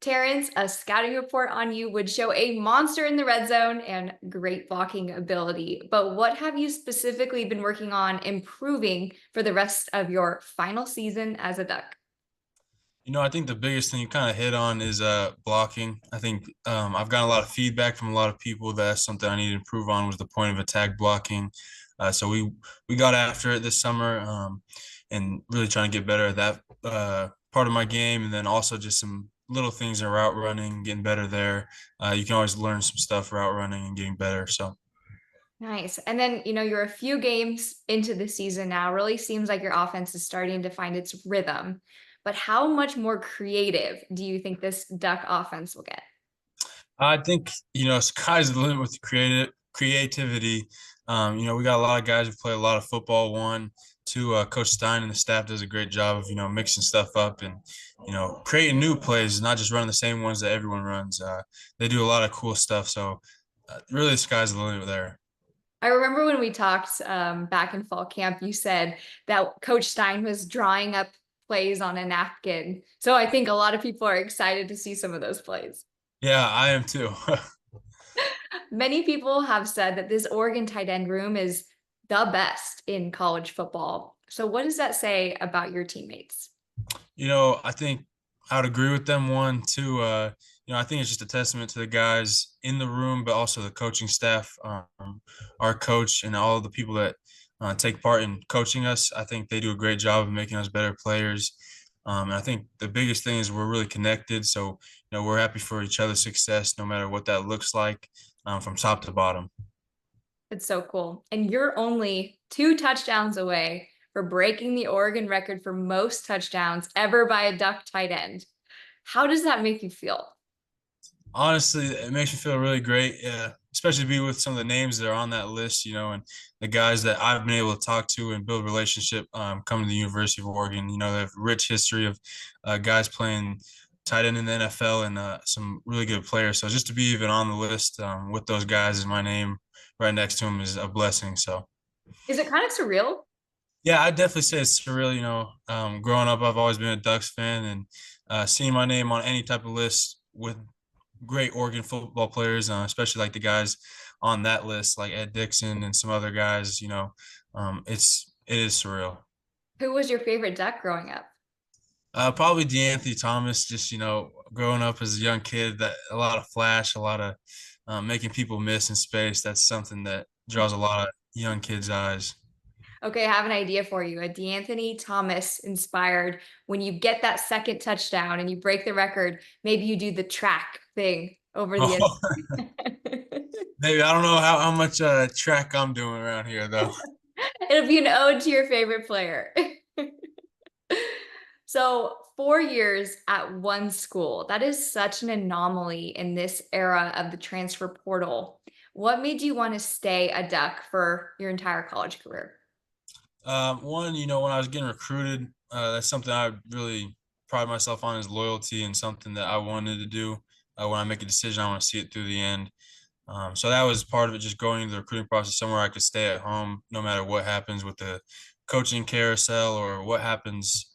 Terrance, a scouting report on you would show a monster in the red zone and great blocking ability. But what have you specifically been working on improving for the rest of your final season as a Duck? I think the biggest thing you kind of hit on is blocking. I think I've gotten a lot of feedback from a lot of people that that's something I need to improve on was the point of attack blocking. So we got after it this summer and really trying to get better at that part of my game, and then also just some little things in route running, getting better there. You can always learn some stuff route running and getting better. So. Nice. And then, you're a few games into the season now. Really seems like your offense is starting to find its rhythm. But how much more creative do you think this Duck offense will get? I think sky's the limit with creativity. We got a lot of guys who play a lot of football. One, two, Coach Stein and the staff does a great job of mixing stuff up and creating new plays, not just running the same ones that everyone runs. They do a lot of cool stuff. So really, the sky's the limit there. I remember when we talked back in fall camp, you said that Coach Stein was drawing up plays on a napkin. So I think a lot of people are excited to see some of those plays. Yeah, I am too. Many people have said that this Oregon tight end room is the best in college football. So what does that say about your teammates? I think I would agree with them. One, two, I think it's just a testament to the guys in the room, but also the coaching staff, our coach, and all the people that take part in coaching us. I think they do a great job of making us better players. And I think the biggest thing is we're really connected. So, we're happy for each other's success, no matter what that looks like, from top to bottom. It's so cool. And you're only 2 touchdowns away for breaking the Oregon record for most touchdowns ever by a Duck tight end. How does that make you feel? Honestly, it makes me feel really great, especially to be with some of the names that are on that list, and the guys that I've been able to talk to and build a relationship coming to the University of Oregon. They have a rich history of guys playing tight end in the NFL and some really good players. So just to be even on the list with those guys and my name right next to them is a blessing. So. Is it kind of surreal? Yeah, I definitely say it's surreal. Growing up, I've always been a Ducks fan, and seeing my name on any type of list with great Oregon football players, especially like the guys on that list, like Ed Dixon and some other guys. It is surreal. Who was your favorite Duck growing up? Probably DeAnthony Thomas. Just growing up as a young kid, that a lot of flash, a lot of making people miss in space. That's something that draws a lot of young kids' eyes. Okay, I have an idea for you. A DeAnthony Thomas inspired. When you get that second touchdown and you break the record, maybe you do the track thing over the Oh, end. maybe I don't know how much track I'm doing around here though. It'll be an ode to your favorite player. So, 4 years at one school, that is such an anomaly in this era of the transfer portal. What made you want to stay a Duck for your entire college career? One, when I was getting recruited, that's something I really pride myself on is loyalty and something that I wanted to do. When I make a decision, I want to see it through the end. So that was part of it, just going into the recruiting process somewhere I could stay at home no matter what happens with the coaching carousel or what happens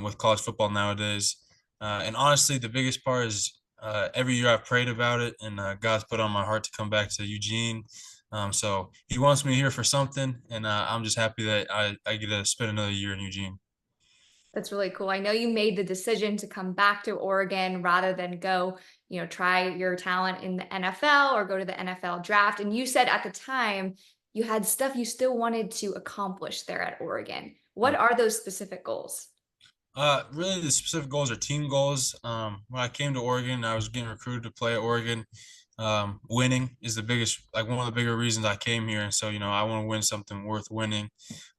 with college football nowadays. And honestly, the biggest part is every year I've prayed about it, and God's put on my heart to come back to Eugene. So he wants me here for something, and I'm just happy that I get to spend another year in Eugene. That's really cool. I know you made the decision to come back to Oregon rather than go, try your talent in the NFL or go to the NFL draft. And you said at the time you had stuff you still wanted to accomplish there at Oregon. What are those specific goals? Really, the specific goals are team goals. When I came to Oregon, I was getting recruited to play at Oregon. Winning is the biggest, like one of the bigger reasons I came here. And so, I want to win something worth winning.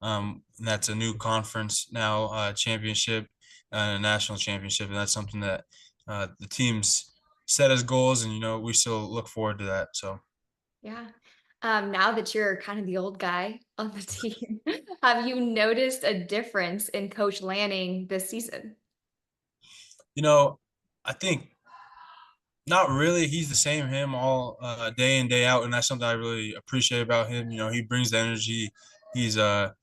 And that's a new conference now, championship and a national championship. And that's something that the teams set as goals. And, we still look forward to that. So. Yeah. Now that you're kind of the old guy on the team, have you noticed a difference in Coach Lanning this season? You know, I think not really. He's the same him all day in day out, and that's something I really appreciate about him. He brings the energy. He's the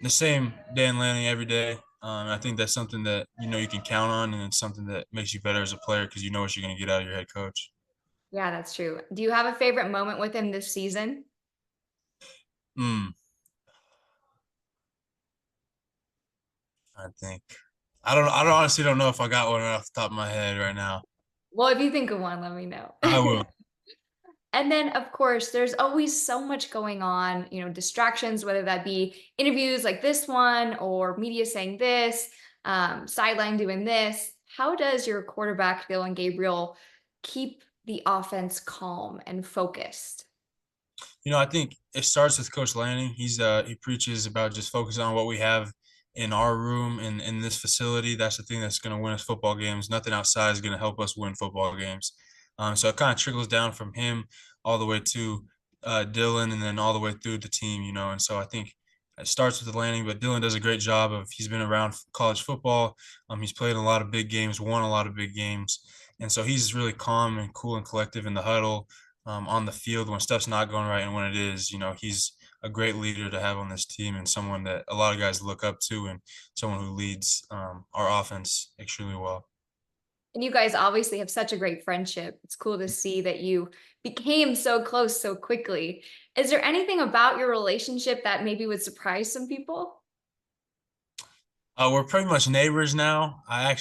same Dan Lanning every day. I think that's something that you can count on, and it's something that makes you better as a player because you know what you're going to get out of your head coach. Yeah, that's true. Do you have a favorite moment with him this season? Mm, I think I don't honestly don't know if I got one off the top of my head right now. Well, if you think of one, let me know. I will. And then, of course, there's always so much going on, distractions, whether that be interviews like this one or media saying this, sideline doing this. How does your quarterback, Dylan Gabriel, keep the offense calm and focused? I think it starts with Coach Lanning. He preaches about just focusing on what we have in our room and in this facility. That's the thing that's going to win us football games. Nothing outside is going to help us win football games. So it kind of trickles down from him all the way to Dylan, and then all the way through the team. And so I think it starts with the Lanning, but Dylan does a great job of. He's been around college football. He's played a lot of big games, won a lot of big games, and so he's really calm and cool and collective in the huddle, on the field when stuff's not going right, and when it is, he's a great leader to have on this team, and someone that a lot of guys look up to, and someone who leads our offense extremely well. And you guys obviously have such a great friendship. It's cool to see that you became so close so quickly. Is there anything about your relationship that maybe would surprise some people? We're pretty much neighbors now. I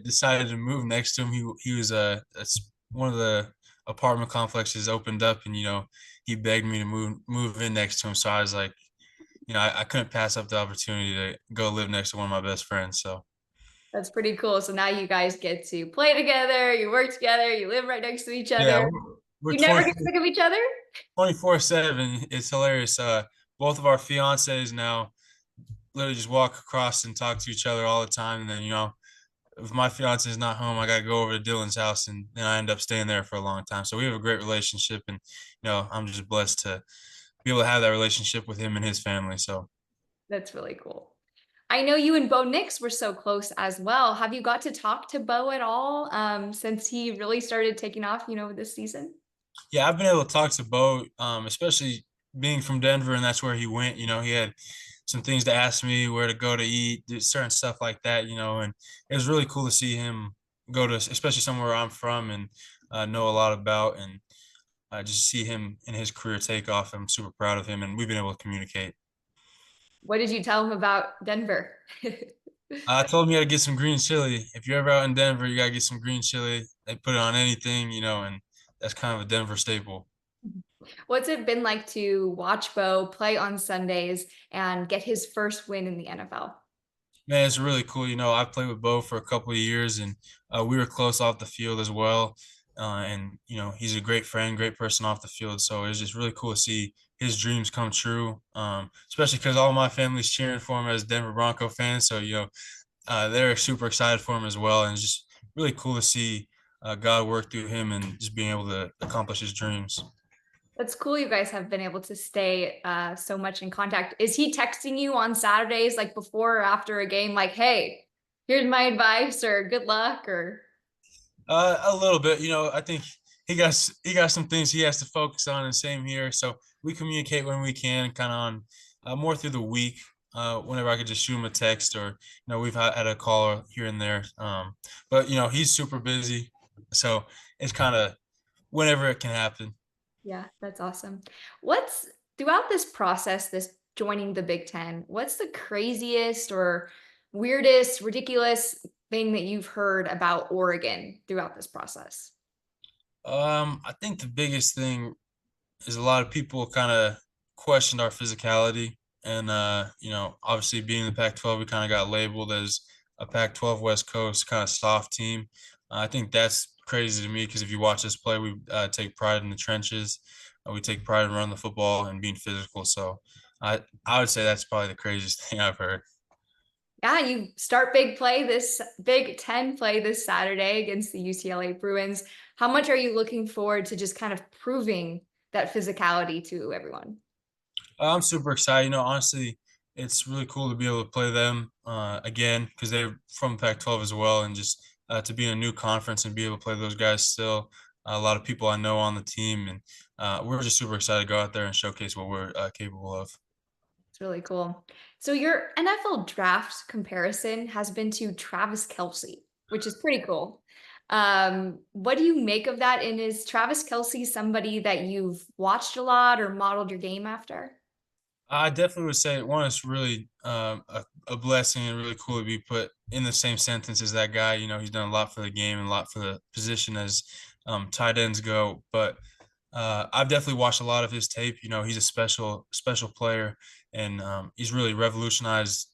decided to move next to him. He was one of the apartment complexes opened up, and he begged me to move in next to him. So I was like, I couldn't pass up the opportunity to go live next to one of my best friends. So That's pretty cool. So now you guys get to play together, you work together, you live right next to each yeah, other. we're You never 24 get sick of each other? 24/7. It's hilarious. Both of our fiancés now literally just walk across and talk to each other all the time. And then, if my fiance is not home, I got to go over to Dylan's house, and then I end up staying there for a long time. So we have a great relationship, and I'm just blessed to be able to have that relationship with him and his family. So That's really cool. I know you and Bo Nix were so close as well. Have you got to talk to Bo at all since he really started taking off, this season? yeah, I've been able to talk to Bo, especially being from Denver, and that's where he went. He had some things to ask me, where to go to eat, do certain stuff like that. And it was really cool to see him go to, especially somewhere I'm from, and know a lot about, and just see him in his career take off. I'm super proud of him, and we've been able to communicate. What did you tell him about Denver? I told him you got to get some green chili. If you're ever out in Denver, you got to get some green chili. They put it on anything, and that's kind of a Denver staple. What's it been like to watch Bo play on Sundays and get his first win in the NFL? Man, it's really cool. I played with Bo for a couple of years, and we were close off the field as well. And he's a great friend, great person off the field. So it was just really cool to see his dreams come true. Especially because all my family's cheering for him as Denver Bronco fans. So they're super excited for him as well, and it's just really cool to see God work through him and just being able to accomplish his dreams. That's cool. You guys have been able to stay so much in contact. Is he texting you on Saturdays, like before or after a game, like, hey, here's my advice or good luck or A little bit, I think he got some things he has to focus on, and same here. So we communicate when we can, kind of on more through the week. Whenever I could just shoot him a text, or we've had a call here and there. But he's super busy, so it's kind of whenever it can happen. yeah, that's awesome. What's throughout this process, this joining the Big Ten, what's the craziest or weirdest, ridiculous thing that you've heard about Oregon throughout this process? I think the biggest thing is a lot of people kind of questioned our physicality. And, obviously being in the Pac-12, we kind of got labeled as a Pac-12 West Coast kind of soft team. I think that's crazy to me because if you watch us play, we take pride in the trenches. We take pride in running the football and being physical. So I would say that's probably the craziest thing I've heard. Yeah, you start Big Ten play this Saturday against the UCLA Bruins. How much are you looking forward to just kind of proving that physicality to everyone? I'm super excited. Honestly, it's really cool to be able to play them again because they're from Pac-12 as well, and just to be in a new conference and be able to play those guys still. A lot of people I know on the team, and we're just super excited to go out there and showcase what we're capable of. It's really cool. So your NFL draft comparison has been to Travis Kelce, which is pretty cool. What do you make of that? And is Travis Kelce somebody that you've watched a lot or modeled your game after? I definitely would say one, it's really a blessing and really cool to be put in the same sentence as that guy. You know, he's done a lot for the game and a lot for the position as tight ends go. But I've definitely watched a lot of his tape. You know, he's a special player, and he's really revolutionized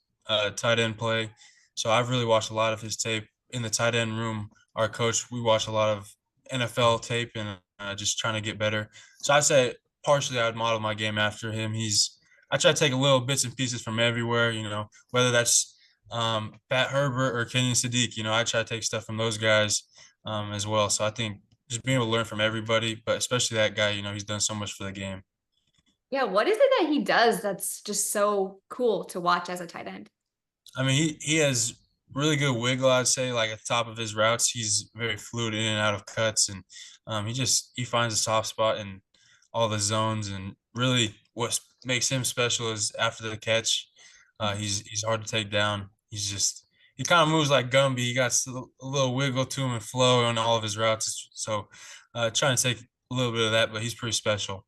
tight end play. So I've really watched a lot of his tape in the tight end room. Our coach, we watch a lot of NFL tape and just trying to get better. So I'd say partially I'd model my game after him. I try to take a little bits and pieces from everywhere, you know, whether that's Pat Herbert or Kenyon Sadiq. You know, I try to take stuff from those guys as well. So I think just being able to learn from everybody, but especially that guy, you know, he's done so much for the game. Yeah, what is it that he does that's just so cool to watch as a tight end? I mean, he has really good wiggle. I'd say, like at the top of his routes, he's very fluid in and out of cuts, and he finds a soft spot in all the zones. And really, what makes him special is after the catch, he's hard to take down. He kind of moves like Gumby. He got a little wiggle to him and flow on all of his routes. So, trying to take a little bit of that, but he's pretty special.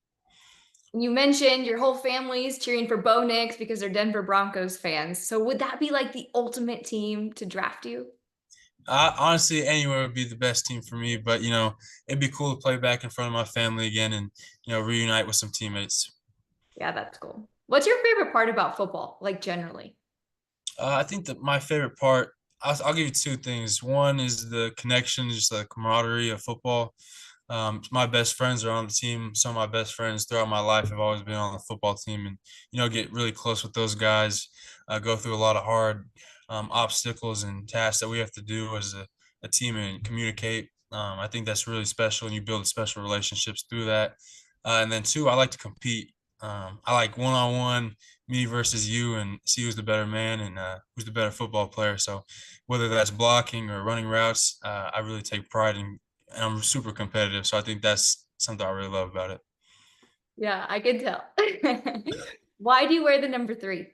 You mentioned your whole family's cheering for Bo Nix because they're Denver Broncos fans. So would that be like the ultimate team to draft you? Honestly, anywhere would be the best team for me, but you know, it'd be cool to play back in front of my family again and reunite with some teammates. Yeah, that's cool. What's your favorite part about football, like generally? I think that my favorite part, I'll give you two things. One is the connection, just the camaraderie of football. My best friends are on the team. Some of my best friends throughout my life have always been on the football team, and get really close with those guys. Go through a lot of hard obstacles and tasks that we have to do as a team and communicate. I think that's really special, and you build special relationships through that. And then two, I like to compete. I like one on one, me versus you, and see who's the better man and who's the better football player. So whether that's blocking or running routes, I really take pride in, and I'm super competitive. So I think that's something I really love about it. Yeah, I can tell. Why do you wear the number three?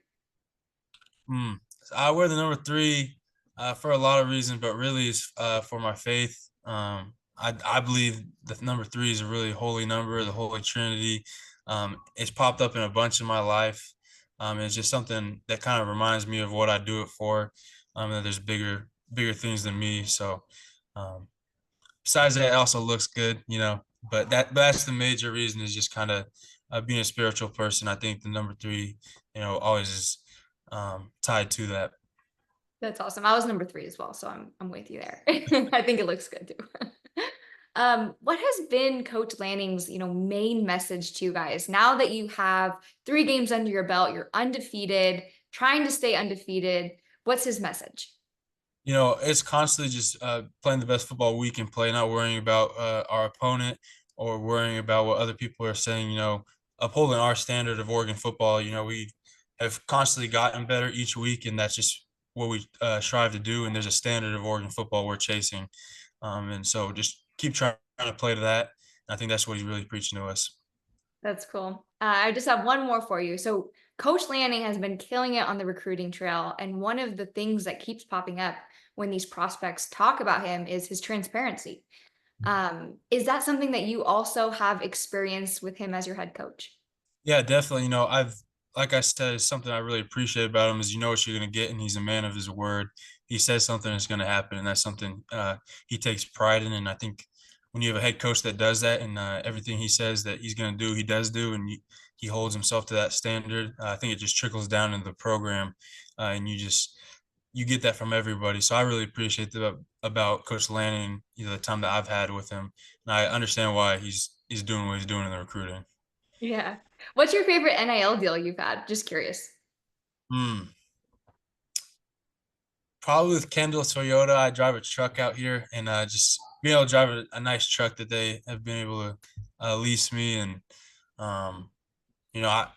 Hmm. So I wear the number three for a lot of reasons, but really it's for my faith. I believe the number three is a really holy number, the Holy Trinity. It's popped up in a bunch in my life. It's just something that kind of reminds me of what I do it for. That there's bigger things than me. So um, besides that, it also looks good, you know. But that's the major reason is just kind of being a spiritual person. I think the number three, always is tied to that. That's awesome. I was number three as well, so I'm with you there. I think it looks good too. What has been Coach Lanning's, main message to you guys now that you have 3 games under your belt, you're undefeated, trying to stay undefeated? What's his message? It's constantly just playing the best football we can play, not worrying about our opponent or worrying about what other people are saying. Upholding our standard of Oregon football. We have constantly gotten better each week, and that's just what we strive to do. And there's a standard of Oregon football we're chasing, and so just keep trying to play to that. And I think that's what he's really preaching to us. That's cool. I just have one more for you. So, Coach Lanning has been killing it on the recruiting trail. And one of the things that keeps popping up when these prospects talk about him is his transparency. Is that something that you also have experienced with him as your head coach? Yeah, definitely. Like I said, it's something I really appreciate about him is you know what you're going to get, and he's a man of his word. He says something is going to happen, and that's something he takes pride in. And I think when you have a head coach that does that, and everything he says that he's going to do, he does do, and he holds himself to that standard. I think it just trickles down into the program, and you get that from everybody. So I really appreciate about Coach Lanning, the time that I've had with him, and I understand why he's doing what he's doing in the recruiting. Yeah. What's your favorite NIL deal you've had? Just curious. Hmm. Probably with Kendall Toyota, I drive a truck out here, and just being able to drive a nice truck that they have been able to lease me, and um, I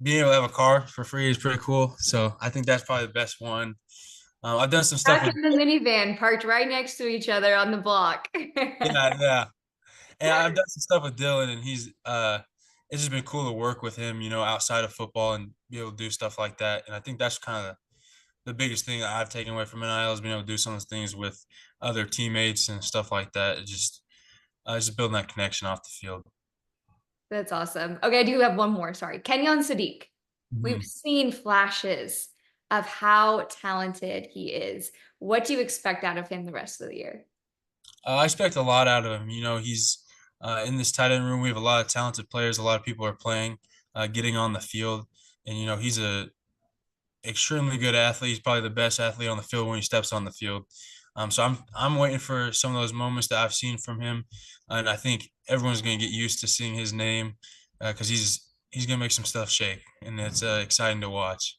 being able to have a car for free is pretty cool. So I think that's probably the best one. I've done some stuff Back with in the minivan, parked right next to each other on the block. yeah, yeah, and I've done some stuff with Dylan, and it's just been cool to work with him, outside of football and be able to do stuff like that. And I think that's kind of the biggest thing that I've taken away from NIL is being able to do some of those things with other teammates and stuff like that. Just building that connection off the field. That's awesome. Okay, I do have one more, sorry. Kenyon Sadiq. We've Mhm. seen flashes of how talented he is. What do you expect out of him the rest of the year? I expect a lot out of him. He's in this tight end room. We have a lot of talented players. A lot of people are playing, getting on the field, and he's a extremely good athlete. He's probably the best athlete on the field when he steps on the field. So I'm waiting for some of those moments that I've seen from him, and I think everyone's going to get used to seeing his name because he's going to make some stuff shake, and it's exciting to watch.